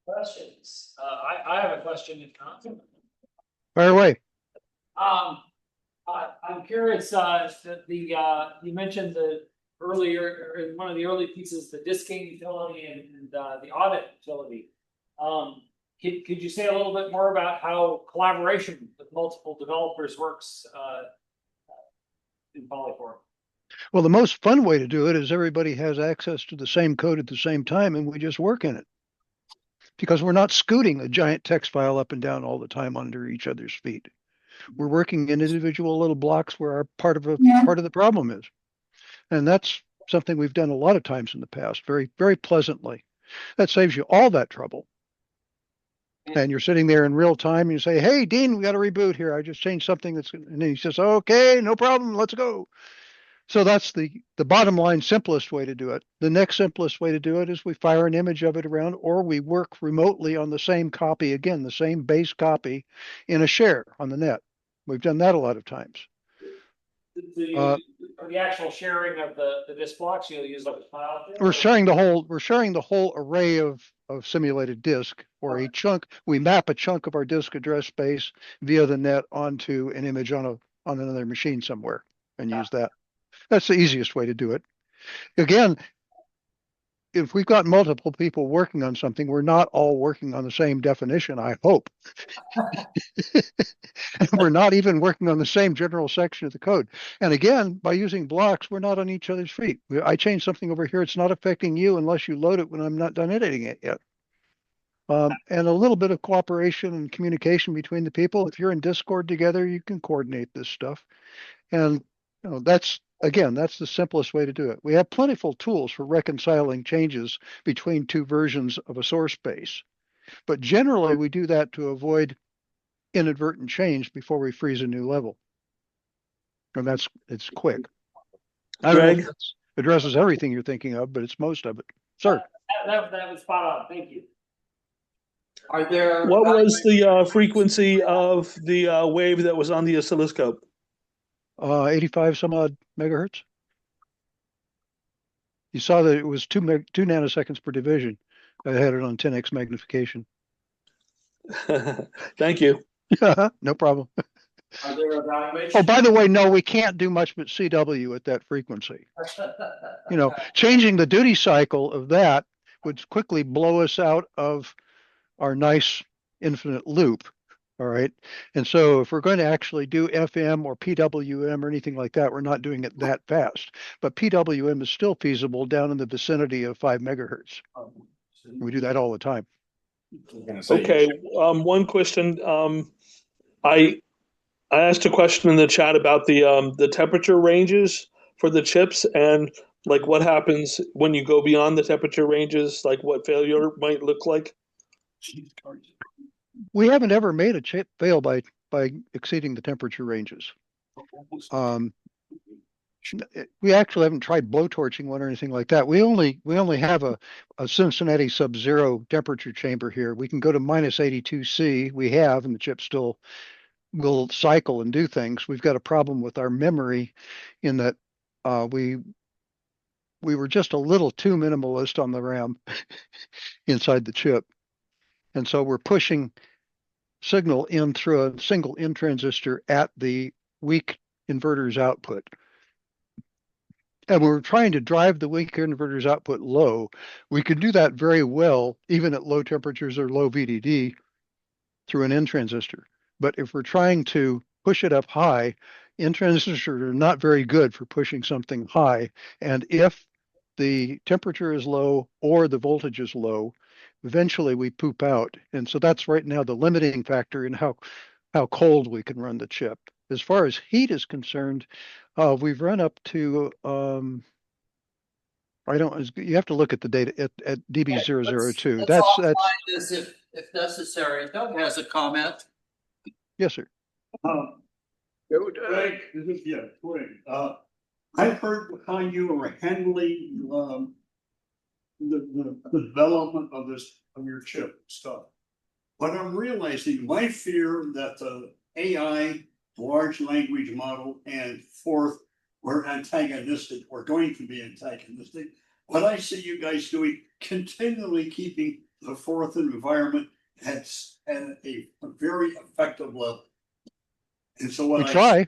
Questions? I have a question if not. Fire away. I'm curious, you mentioned the earlier, or in one of the early pieces, the disking utility and the audit utility. Could you say a little bit more about how collaboration with multiple developers works in Polyform? Well, the most fun way to do it is everybody has access to the same code at the same time, and we just work in it. Because we're not scooting a giant text file up and down all the time under each other's feet. We're working in individual little blocks where our part of the problem is. And that's something we've done a lot of times in the past, very, very pleasantly. That saves you all that trouble. And you're sitting there in real time and you say, hey, Dean, we got to reboot here. I just changed something and he says, okay, no problem, let's go. So that's the bottom line simplest way to do it. The next simplest way to do it is we fire an image of it around, or we work remotely on the same copy, again, the same base copy in a share on the net. We've done that a lot of times. The actual sharing of the disk blocks, you'll use like a file. We're sharing the whole array of simulated disk, or a chunk. We map a chunk of our disk address space via the net onto an image on another machine somewhere and use that. That's the easiest way to do it. Again, if we've got multiple people working on something, we're not all working on the same definition, I hope. And we're not even working on the same general section of the code. And again, by using blocks, we're not on each other's feet. I change something over here. It's not affecting you unless you load it when I'm not done editing it yet. And a little bit of cooperation and communication between the people. If you're in Discord together, you can coordinate this stuff. And that's the simplest way to do it. We have plentiful tools for reconciling changes between two versions of a source base. But generally, we do that to avoid inadvertent change before we freeze a new level. And it's quick. I don't know if that addresses everything you're thinking of, but it's most of it. Sir. That was spot on. Thank you. Are there? What was the frequency of the wave that was on the oscilloscope? 85 some odd megahertz. You saw that it was 2 nanoseconds per division. I had it on 10x magnification. Thank you. No problem. Are there evaluations? Oh, by the way, no, we can't do much but CW at that frequency. Changing the duty cycle of that would quickly blow us out of our nice infinite loop. All right. And so if we're going to actually do FM or PWM or anything like that, we're not doing it that fast. But PWM is still feasible down in the vicinity of 5 megahertz. We do that all the time. Okay. One question. I asked a question in the chat about the temperature ranges for the chips, and like what happens when you go beyond the temperature ranges, like what failure might look like. We haven't ever made a chip fail by exceeding the temperature ranges. We actually haven't tried blowtorching one or anything like that. We only have a Cincinnati Sub-Zero temperature chamber here. We can go to minus 82C. We have, and the chip still will cycle and do things. We've got a problem with our memory in that we were just a little too minimalist on the RAM inside the chip. And so we're pushing signal in through a single N transistor at the weak inverter's output. And we're trying to drive the weak inverter's output low. We can do that very well, even at low temperatures or low VDD through an N transistor. But if we're trying to push it up high, N transistors are not very good for pushing something high. And if the temperature is low or the voltage is low, eventually we poop out. And so that's right now the limiting factor in how cold we can run the chip. As far as heat is concerned, we've run up to you have to look at the data at DB002. Let's offline this if necessary. Doug has a comment. Yes, sir. Greg, I've heard how you are handling the development of your chip stuff. But I'm realizing my fear that the AI, large language model, and forth were antagonistic or going to be antagonistic. what I see you guys doing, continually keeping the fourth environment at a very effective level. And so what We I try.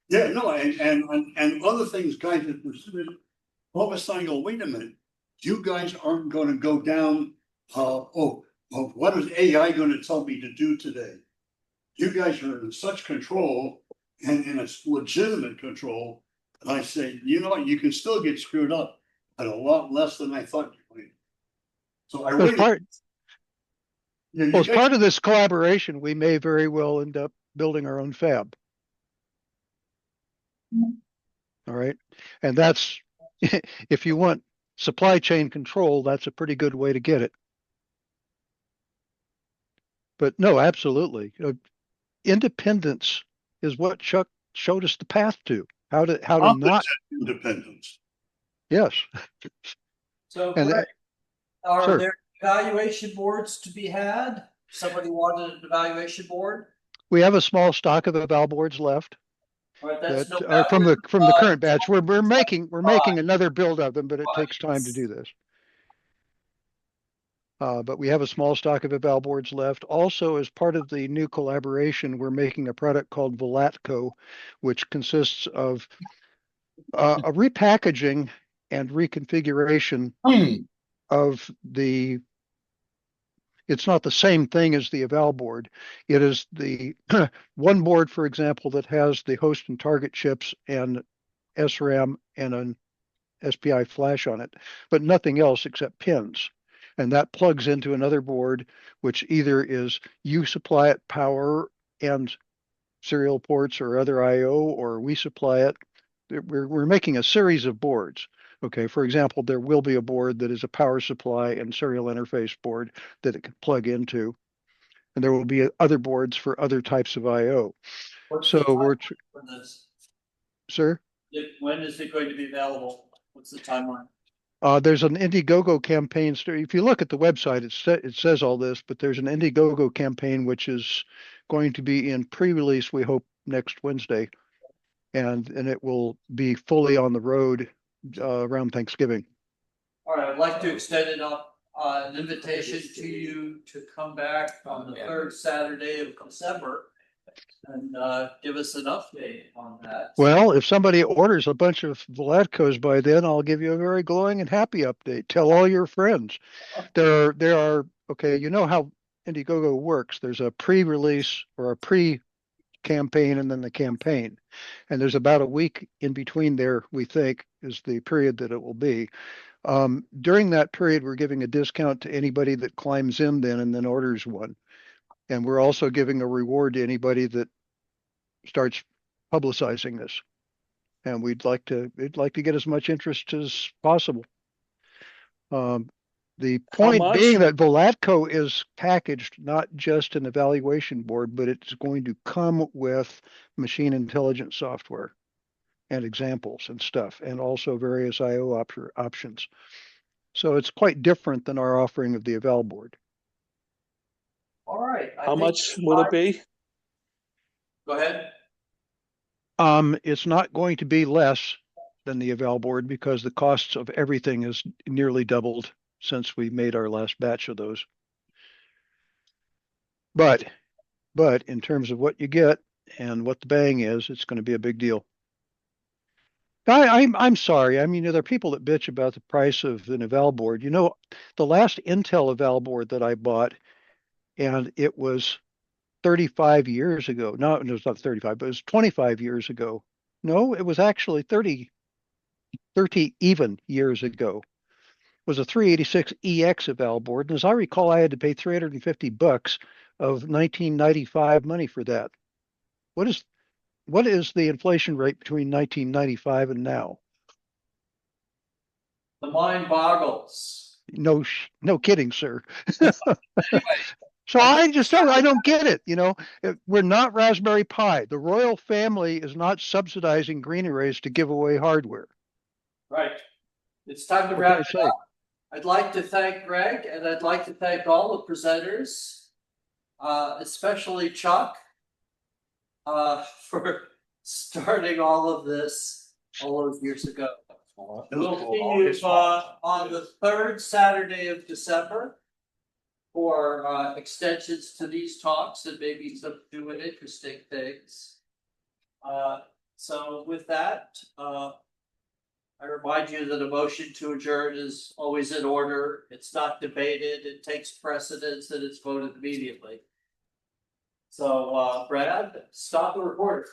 yeah, no, and other things, guys, that pursued, all of a sudden go, wait a minute, you guys aren't gonna go down, what is AI gonna tell me to do today? You guys are in such control and it's legitimate control. And I say, you know what, you can still get screwed up, but a lot less than I thought you would. So I As really, part, you well, as guys, part of this collaboration, we may very well end up building our own fab. All right. And that's, if you want supply chain control, that's a pretty good way to get it. But no, absolutely. Independence is what Chuck showed us the path to. How to competent not, independence. yes. So And Greg, are sir, there evaluation boards to be had? Somebody wanted an evaluation board? we have a small stock of eval boards left All right, that that's no are from matter. the current batch. We're making Fine, another build of them, but it fine. takes time to do this. But we have a small stock of eval boards left. Also, as part of the new collaboration, we're making a product called Volatco, which consists of a repackaging and reconfiguration of the. It's not the same thing as the eval board. It is the one board, for example, that has the host and target chips and SRAM and an SPI flash on it, but nothing else except pins. And that plugs into another board, which either is you supply it power and serial ports or other IO, or we supply it. We're making a series of boards. Okay, for example, there will be a board that is a power supply and serial interface board that it can plug into. And there will be other boards for other types of IO. What's So the we're, timeline for this? sir? When is it going to be available? What's the timeline? There's an Indiegogo campaign. If you look at the website, it says all this, but there's an Indiegogo campaign which is going to be in pre-release, we hope, next Wednesday, and it will be fully on the road around Thanksgiving. All right, I'd like to extend an invitation to you to come back on the third Saturday of December and give us an update on that. Well, if somebody orders a bunch of Vladcos by then, I'll give you a very glowing and happy update. Tell all your friends. There are okay, you know how Indiegogo works. There's a pre-release or a pre-campaign and then the campaign. And there's about a week in between there, we think, is the period that it will be. During that period, we're giving a discount to anybody that climbs in then and then orders one. And we're also giving a reward to anybody that starts publicizing this. And we'd like to get as much interest as possible. The How point much? being that Volatco is packaged not just an evaluation board, but it's going to come with machine intelligence software and examples and stuff, and also various IO options. So it's quite different than our offering of the eval board. All right. How much would it be? Go ahead. It's not going to be less than the eval board because the costs of everything has nearly doubled since we made our last batch of those. But in terms of what you get and what the bang is, it's going to be a big deal. I'm sorry. I mean, there are people that bitch about the price of an eval board. You know, the last Intel eval board that I bought, and it was 35 years ago. No, it was not 35, but it was 25 years ago. No, it was actually 30 even years ago. It was a 386 EX eval board. And as I recall, I had to pay $350 of 1995 money for that. What is the inflation rate between 1995 and now? The mind boggles. No, no kidding, sir. Anyway, So I don't get it. You know, we're not Raspberry Pi. The royal family is not subsidizing GreenArrays to give away hardware. right. It's time to What wrap can I it say? up. I'd like to thank Greg and I'd like to thank all the presenters, especially Chuck, for starting all of this all those years ago. We'll see you on the third Saturday of December for extensions to these talks and maybe some new and interesting things. So with that, I remind you that a motion to adjourn is always in order. It's not debated, it takes precedence, and it's voted immediately. So Brad, stop the recorder.